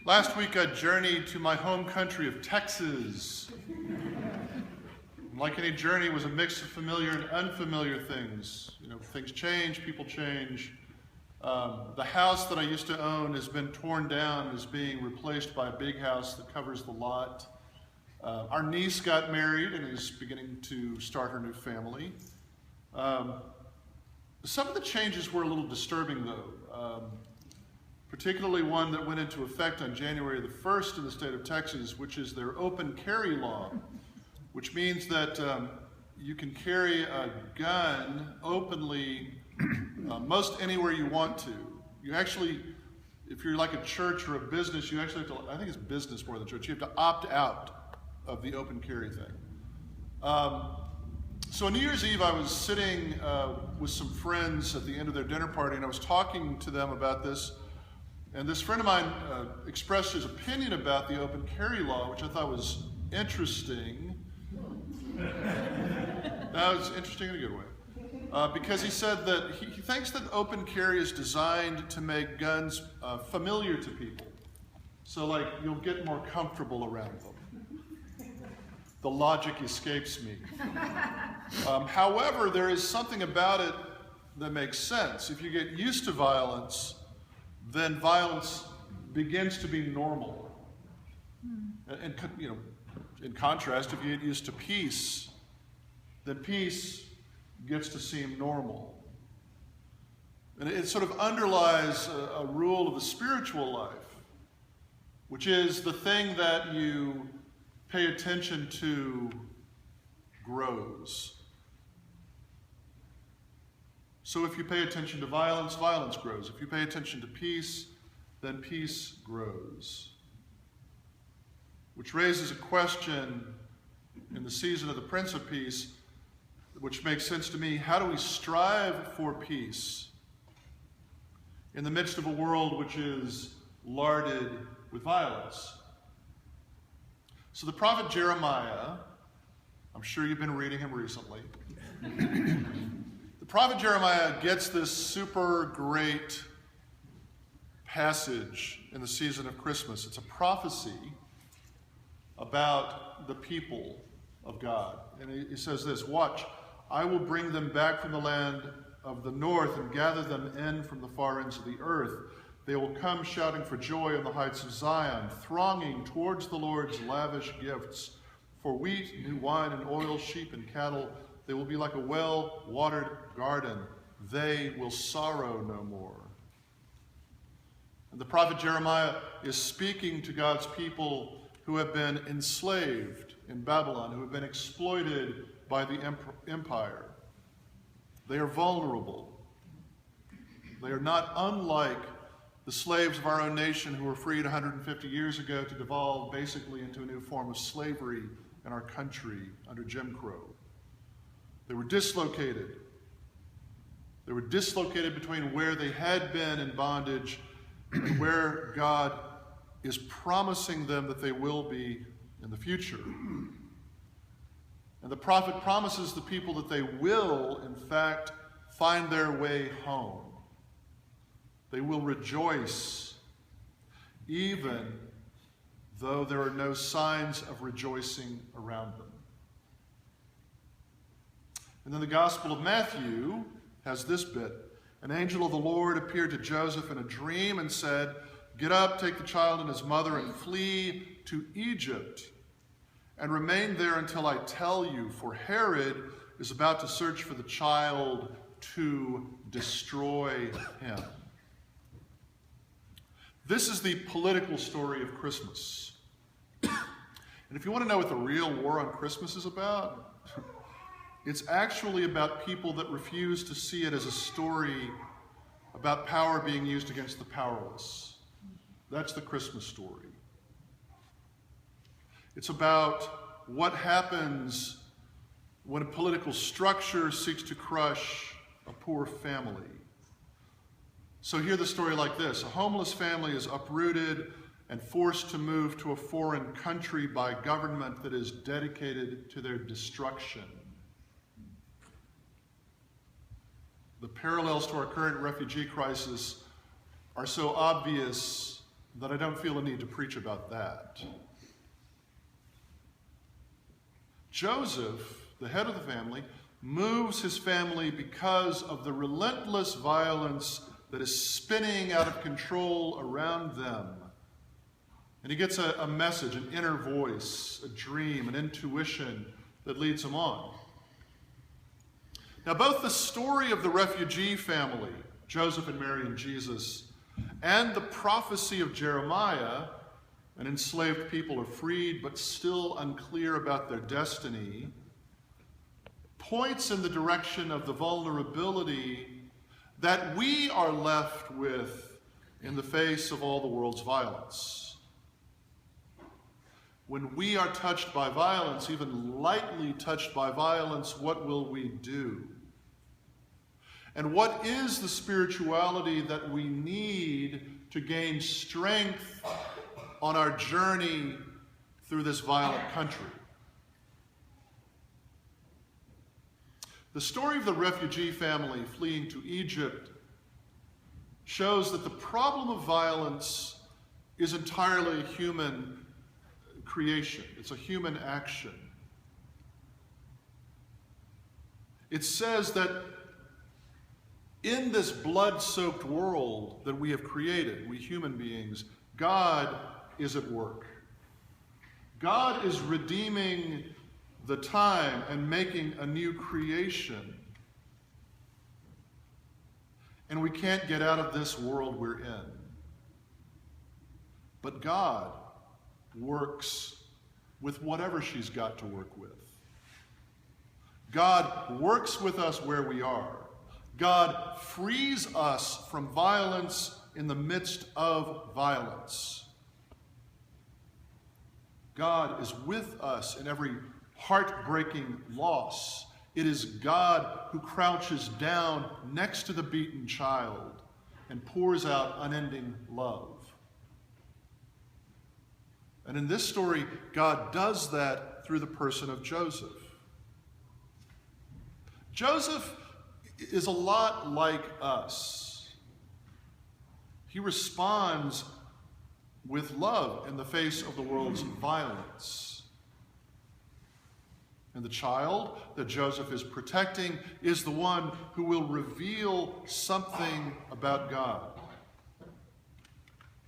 Last week I journeyed to my home country of Texas. Like any journey, it was a mix of familiar and unfamiliar things. Things change, people change. The house that I used to own has been torn down and is being replaced by a big house that covers the lot. Our niece got married and is beginning to start her new family. Some of the changes were a little disturbing, though. Particularly one that went into effect on January the 1st in the state of Texas, which is their open carry law, which means that you can carry a gun openly most anywhere you want to. You actually, if you're like a church or a business, you actually have to, I think it's business more than church, you have to opt out of the open carry thing. So on New Year's Eve, I was sitting with some friends at the end of their dinner party, and I was talking to them about this. And this friend of mine expressed his opinion about the open carry law, which I thought was interesting. That was interesting in a good way. Because he said that he thinks that open carry is designed to make guns familiar to people. So, like, you'll get more comfortable around them. The logic escapes me. However, there is something about it that makes sense. If you get used to violence, then violence begins to be normal. And in contrast, if you get used to peace, then peace gets to seem normal. And it sort of underlies a rule of the spiritual life, which is the thing that you pay attention to grows. So if you pay attention to violence, violence grows. If you pay attention to peace, then peace grows. Which raises a question in the season of the Prince of Peace, which makes sense to me. How do we strive for peace in the midst of a world which is larded with violence? So the prophet Jeremiah, I'm sure you've been reading him recently. The prophet Jeremiah gets this super great passage in the season of Christmas. It's a prophecy about the people of God. And he says this, "Watch, I will bring them back from the land of the north and gather them in from the far ends of the earth. They will come shouting for joy on the heights of Zion, thronging towards the Lord's lavish gifts. For wheat, new wine, and oil, sheep and cattle, they will be like a well-watered garden. They will sorrow no more." And the prophet Jeremiah is speaking to God's people who have been enslaved in Babylon, who have been exploited by the empire. They are vulnerable. They are not unlike the slaves of our own nation who were freed 150 years ago to devolve basically into a new form of slavery in our country under Jim Crow. They were dislocated. They were dislocated between where they had been in bondage and where God is promising them that they will be in the future. And the prophet promises the people that they will, in fact, find their way home. They will rejoice, even though there are no signs of rejoicing around them. And then the Gospel of Matthew has this bit. "An angel of the Lord appeared to Joseph in a dream and said, 'Get up, take the child and his mother, and flee to Egypt, and remain there until I tell you, for Herod is about to search for the child to destroy him.'" This is the political story of Christmas. And if you want to know what the real war on Christmas is about, it's actually about people that refuse to see it as a story about power being used against the powerless. That's the Christmas story. It's about what happens when a political structure seeks to crush a poor family. So hear the story like this. A homeless family is uprooted and forced to move to a foreign country by government that is dedicated to their destruction. The parallels to our current refugee crisis are so obvious that I don't feel a need to preach about that. Joseph, the head of the family, moves his family because of the relentless violence that is spinning out of control around them. And he gets a message, an inner voice, a dream, an intuition that leads him on. Now, both the story of the refugee family, Joseph and Mary and Jesus, and the prophecy of Jeremiah, an enslaved people are freed but still unclear about their destiny, points in the direction of the vulnerability that we are left with in the face of all the world's violence. When we are touched by violence, even lightly touched by violence, what will we do? And what is the spirituality that we need to gain strength on our journey through this violent country? The story of the refugee family fleeing to Egypt shows that the problem of violence is entirely human creation. It's a human action. It says that in this blood-soaked world that we have created, we human beings, God is at work. God is redeeming the time and making a new creation. And we can't get out of this world we're in. But God works with whatever she's got to work with. God works with us where we are. God frees us from violence in the midst of violence. God is with us in every heartbreaking loss. It is God who crouches down next to the beaten child and pours out unending love. And in this story, God does that through the person of Joseph. Joseph is a lot like us. He responds with love in the face of the world's violence. And the child that Joseph is protecting is the one who will reveal something about God.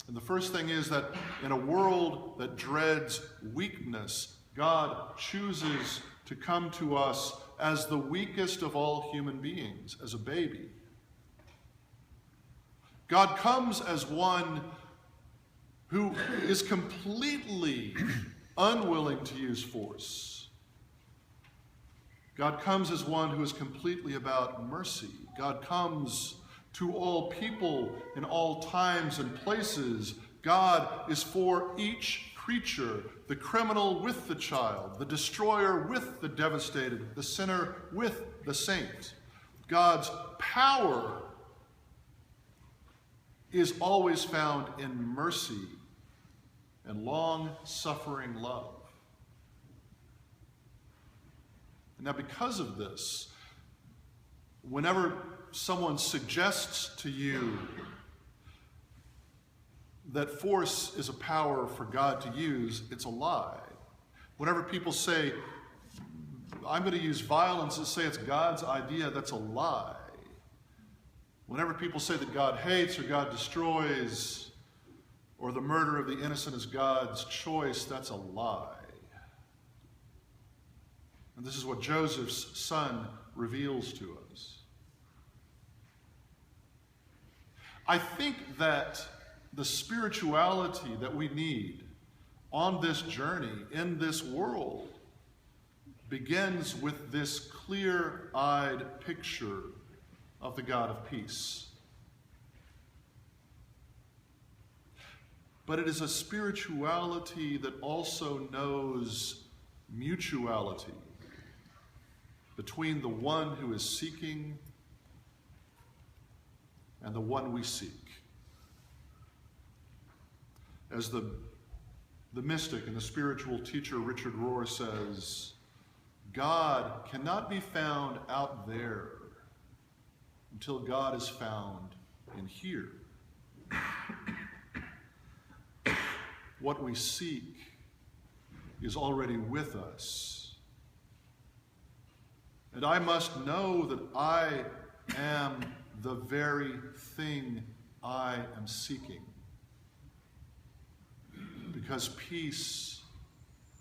And the first thing is that in a world that dreads weakness, God chooses to come to us as the weakest of all human beings, as a baby. God comes as one who is completely unwilling to use force. God comes as one who is completely about mercy. God comes to all people in all times and places. God is for each creature, the criminal with the child, the destroyer with the devastated, the sinner with the saint. God's power is always found in mercy and long-suffering love. Now, because of this, whenever someone suggests to you that force is a power for God to use, it's a lie. Whenever people say, I'm going to use violence and say it's God's idea, that's a lie. Whenever people say that God hates or God destroys or the murder of the innocent is God's choice, that's a lie. And this is what Joseph's son reveals to us. I think that the spirituality that we need on this journey, in this world, begins with this clear-eyed picture of the God of peace. But it is a spirituality that also knows mutuality between the one who is seeking and the one we seek. As the mystic and the spiritual teacher Richard Rohr says, God cannot be found out there until God is found in here. what we seek is already with us. And I must know that I am the very thing I am seeking. Because peace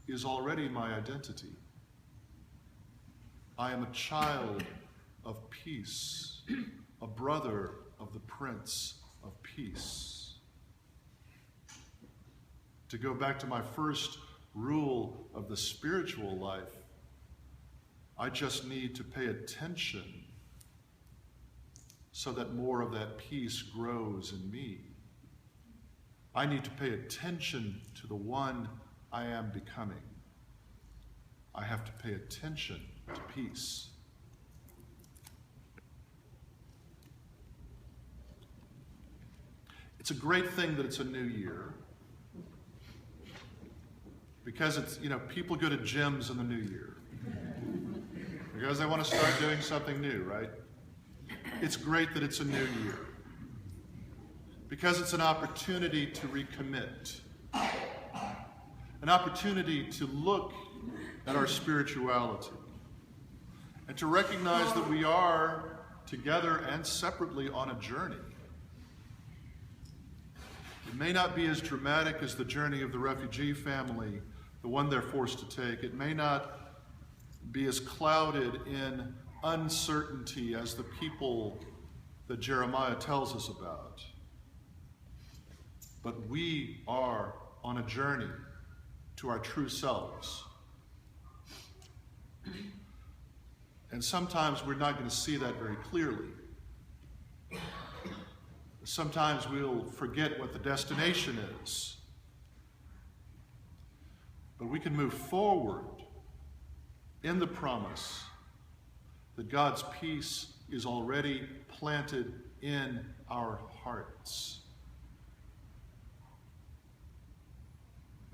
is already my identity. I am a child of peace, a brother of the Prince of Peace. To go back to my first rule of the spiritual life, I just need to pay attention so that more of that peace grows in me. I need to pay attention to the one I am becoming. I have to pay attention to peace. It's a great thing that it's a new year, because it's, people go to gyms in the new year because they want to start doing something new, right? It's great that it's a new year because it's an opportunity to recommit, an opportunity to look at our spirituality and to recognize that we are together and separately on a journey. It may not be as dramatic as the journey of the refugee family, the one they're forced to take. It may not be as clouded in uncertainty as the people that Jeremiah tells us about. But we are on a journey to our true selves. And sometimes we're not going to see that very clearly. Sometimes we'll forget what the destination is. But we can move forward in the promise that God's peace is already planted in our hearts.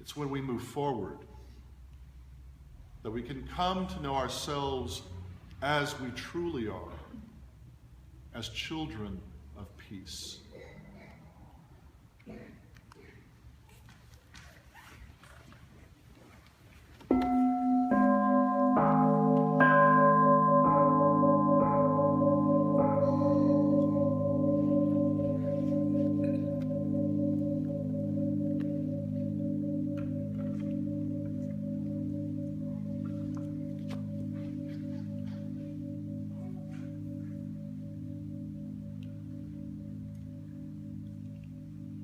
It's when we move forward that we can come to know ourselves as we truly are, as children of peace.